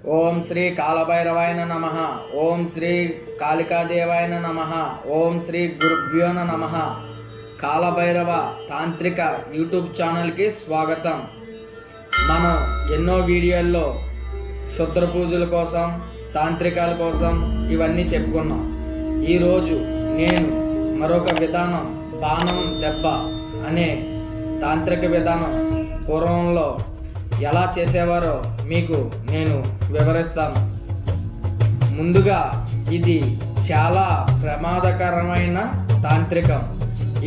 ఓం శ్రీ కాలభైరవాయ నమః. ఓం శ్రీ కాళికాదేవాయ నమః. ఓం శ్రీ గురుభ్యో నమః. కాలభైరవ తాంత్రిక యూట్యూబ్ ఛానల్కి స్వాగతం. మనం ఎన్నో వీడియోల్లో శుద్ర పూజల కోసం, తాంత్రికాల కోసం ఇవన్నీ చెప్పుకున్నాం. ఈరోజు నేను మరొక విధానం, బాణం దెబ్బ అనే తాంత్రిక విధానం పూర్వంలో ఎలా చేసేవారో మీకు నేను వివరిస్తాను. ముందుగా ఇది చాలా ప్రమాదకరమైన తాంత్రికం.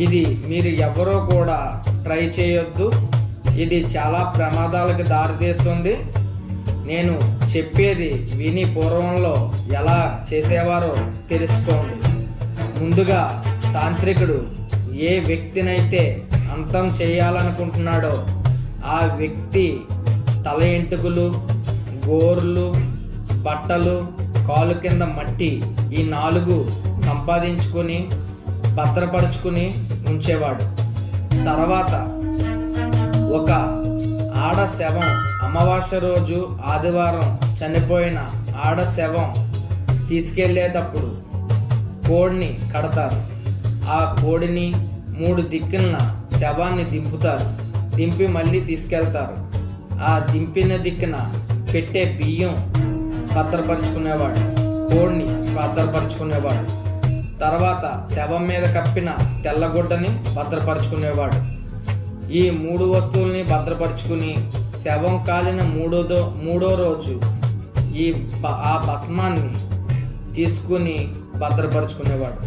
ఇది మీరు ఎవరో కూడా ట్రై చేయొద్దు. ఇది చాలా ప్రమాదాలకు దారితీస్తుంది. నేను చెప్పేది విని పూర్వంలో ఎలా చేసేవారో తెలుసుకోండి. ముందుగా తాంత్రికుడు ఏ వ్యక్తినైతే అంతం చేయాలనుకుంటున్నాడో ఆ వ్యక్తి తల ఎంటుకలు, గోర్లు, బట్టలు, కాలు కింద మట్టి ఈ 4 సంపాదించుకొని భద్రపరుచుకుని ఉంచేవాడు. తర్వాత ఒక ఆడ శవం, అమావాస్య రోజు ఆదివారం చనిపోయిన ఆడ శవం తీసుకెళ్లేటప్పుడు కోడిని కడతారు. ఆ కోడిని 3 దిక్కున శవాన్ని దింపుతారు. దింపి మళ్ళీ తీసుకెళ్తారు. ఆ దింపిన దిక్కున పెట్టే బియ్యం భద్రపరుచుకునేవాడు, కోడిని భద్రపరుచుకునేవాడు. తర్వాత శవం మీద కప్పిన తెల్లగుడ్డని భద్రపరుచుకునేవాడు. ఈ 3 వస్తువుల్ని భద్రపరుచుకుని శవం కాలిన మూడో రోజు ఆ భస్మాన్ని తీసుకుని భద్రపరుచుకునేవాడు.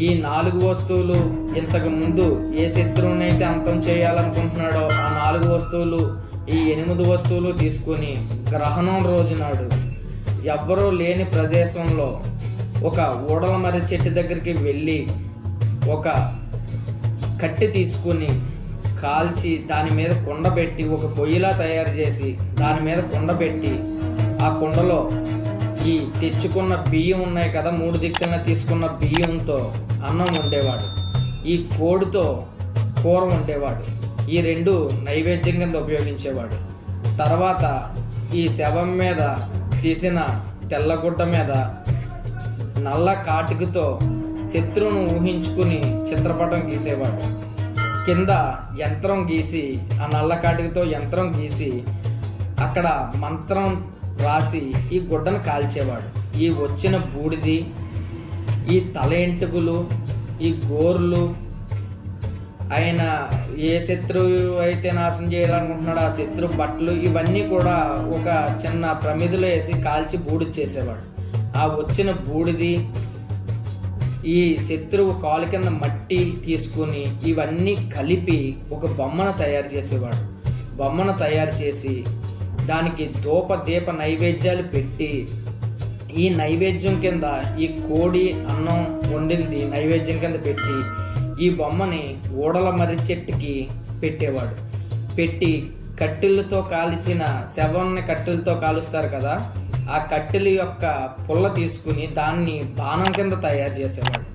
ఈ 4 వస్తువులు ఇంతకు ముందు ఏ శత్రువునైతే అంతం చేయాలనుకుంటున్నాడో ఆ 4 వస్తువులు, ఈ 8 వస్తువులు తీసుకుని గ్రహణం రోజునాడు ఎవ్వరూ లేని ప్రదేశంలో ఒక ఊడల మర్రి చెట్టు దగ్గరికి వెళ్ళి ఒక కట్టె తీసుకుని కాల్చి దాని మీద కుండ పెట్టి, ఒక పొయ్యిలా తయారు చేసి దాని మీద కుండ పెట్టి ఆ కుండలో ఈ తెచ్చుకున్న బియ్యం ఉన్నాయి కదా, 3 దిక్కున తీసుకున్న బియ్యంతో అన్నం వండేవాడు. ఈ కోడితో కూర వండేవాడు. ఈ 2 నైవేద్యం కింద ఉపయోగించేవాడు. తర్వాత ఈ శవం మీద తీసిన తెల్లగుడ్డ మీద నల్ల కాటికతో శత్రువును ఊహించుకుని చిత్రపటం గీసేవాడు. కింద యంత్రం గీసి, ఆ నల్ల కాటికతో యంత్రం గీసి అక్కడ మంత్రం రాసి ఈ గుడ్డను కాల్చేవాడు. ఈ వచ్చిన బూడిది, ఈ తల ఎంటుకలు, ఈ గోర్లు, ఆయన ఏ శత్రువు అయితే నాశనం చేయాలనుకుంటున్నాడో ఆ శత్రువు బట్టలు, ఇవన్నీ కూడా ఒక చిన్న ప్రమిదిలో వేసి కాల్చి బూడిద చేసేవాడు. ఆ వచ్చిన బూడిది, ఈ శత్రువు కాలు కింద మట్టి తీసుకుని ఇవన్నీ కలిపి ఒక బొమ్మను తయారు చేసేవాడు. బొమ్మను తయారు చేసి దానికి దీప నైవేద్యాలు పెట్టి, ఈ నైవేద్యం కింద ఈ కోడి అన్నం వండింది నైవేద్యం కింద పెట్టి ఈ బొమ్మని ఊడల మర్రి చెట్టుకి పెట్టేవాడు. పెట్టి కట్టెలతో కాల్చిన శవాన్ని కట్టెలతో కాలుస్తారు కదా, ఆ కట్టెల యొక్క పుల్ల తీసుకుని దాన్ని బాణం కింద తయారు చేసేవాడు.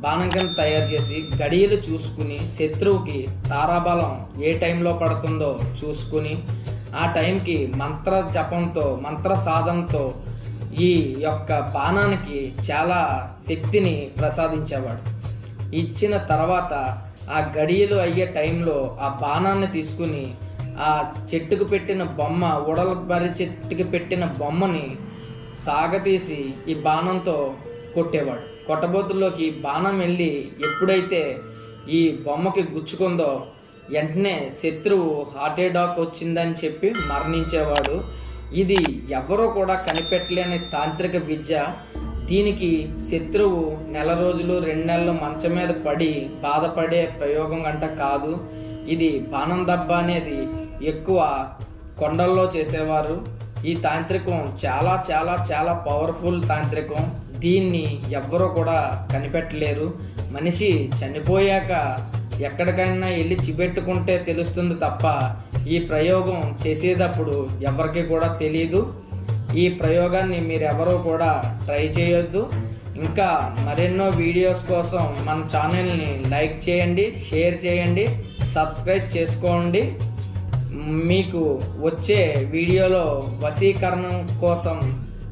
బాణం కింద తయారు చేసి గడియలు చూసుకుని శత్రువుకి తారాబలం ఏ టైంలో పడుతుందో చూసుకుని ఆ టైంకి మంత్ర జపంతో, మంత్ర సాధనతో ఈ యొక్క బాణానికి చాలా శక్తిని ప్రసాదించేవాడు. ఇచ్చిన తర్వాత ఆ గడియలు అయ్యే టైంలో ఆ బాణాన్ని తీసుకుని ఆ చెట్టుకు పెట్టిన బొమ్మ, ఉడల బరి చెట్టుకి పెట్టిన బొమ్మని సాగతీసి ఈ బాణంతో కొట్టేవాడు. కొట్టబోతుల్లోకి బాణం వెళ్ళి ఎప్పుడైతే ఈ బొమ్మకి గుచ్చుకుందో వెంటనే శత్రువు హార్ట్ అటాక్ వచ్చిందని చెప్పి మరణించేవాడు. ఇది ఎవరో కూడా కనిపెట్టలేని తాంత్రిక విద్య. దీనికి శత్రువు 1 రోజులు 2 నెలలు మంచం మీద పడి బాధపడే ప్రయోగం గంట కాదు. ఇది బాణం దెబ్బ అనేది ఎక్కువ కొండల్లో చేసేవారు. ఈ తాంత్రికం చాలా చాలా చాలా పవర్ఫుల్ తాంత్రికం. దీన్ని ఎవ్వరూ కూడా కనిపెట్టలేరు. మనిషి చనిపోయాక ఎక్కడికైనా వెళ్ళి చిబెట్టుకుంటే తెలుస్తుంది తప్ప ఈ ప్రయోగం చేసేటప్పుడు ఎవరికి కూడా తెలియదు. ఈ ప్రయోగాన్ని మీరెవరూ కూడా ట్రై చేయొద్దు. ఇంకా మరెన్నో వీడియోస్ కోసం మన ఛానల్ని లైక్ చేయండి, షేర్ చేయండి, సబ్స్క్రైబ్ చేసుకోండి. మీకు వచ్చే వీడియోలో వశీకరణం కోసం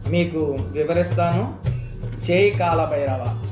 మీకు వివరిస్తాను. జై కాలభైరవ.